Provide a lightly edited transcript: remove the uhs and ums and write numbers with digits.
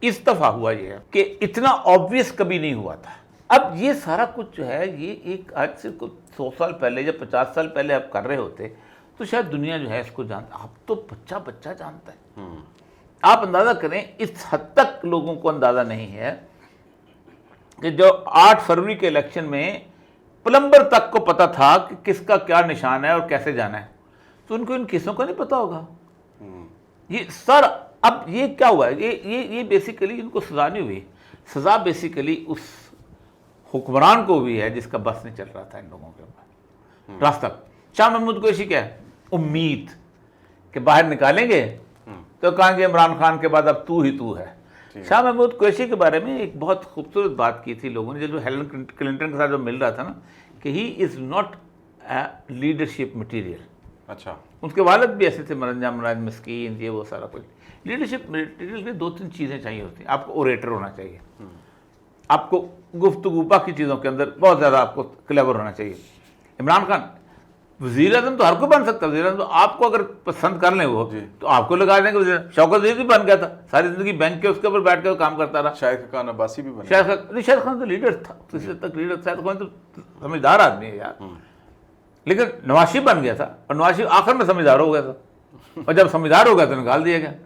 اس دفعہ ہوا یہ ہے کہ اتنا آبویس کبھی نہیں ہوا تھا. اب یہ سارا کچھ جو ہے یہ ایک آج سے 100 سال پہلے یا 50 سال پہلے آپ کر رہے ہوتے تو شاید دنیا جو ہے اس کو جانتا. اب تو بچہ جانتا ہے. آپ اندازہ کریں اس حد تک لوگوں کو اندازہ نہیں ہے کہ جو 8 فروری کے الیکشن میں پلمبر تک کو پتا تھا کہ کس کا کیا نشان ہے اور کیسے جانا ہے, تو ان کو ان کیسوں کا نہیں پتا ہوگا. یہ سر اب یہ کیا ہوا ہے, یہ بیسیکلی ان کو سزا نہیں ہوئی. سزا بیسیکلی اس حکمران کو بھی ہے جس کا بس نہیں چل رہا تھا ان لوگوں کے اوپر. راستہ شاہ محمود قریشی کیا ہے, امید کہ باہر نکالیں گے تو کہیں گے عمران خان کے بعد اب تو ہی تو ہے. شاہ محمود قریشی کے بارے میں ایک بہت خوبصورت بات کی تھی لوگوں نے جو ہیلن کلنٹن کے ساتھ جو مل رہا تھا نا, کہ he is not a leadership material. اچھا, اس کے والد بھی ایسے تھے, مرنجان مراج مسکین, یہ وہ سارا کچھ. لیڈرشپ مٹیریل میں 2-3 چیزیں چاہیے ہوتی ہیں. آپ کو اوریٹر ہونا چاہیے, آپ کو گفتگو باقی چیزوں کے اندر بہت زیادہ آپ کو کلیور ہونا چاہیے. عمران خان وزیر اعظم تو ہر کوئی بن سکتا ہے. وزیر اعظم تو آپ کو اگر پسند کر لیں وہ تو آپ کو لگا دیں گے وزیر. شوکت وزیر بھی بن گیا تھا, ساری زندگی بینک کے اس کے اوپر بیٹھ کے کام کرتا رہا. شاہد خان عباسی بھی بن گیا. شاہد خان تو لیڈر تھا, اس تک لیڈر. شاہد خان تو سمجھدار آدمی ہے یار, لیکن نواز شریف بن گیا تھا اور نواز شریف آخر میں سمجھدار ہو گیا تھا, اور جب سمجھدار ہو گیا تو نکال دیا گیا.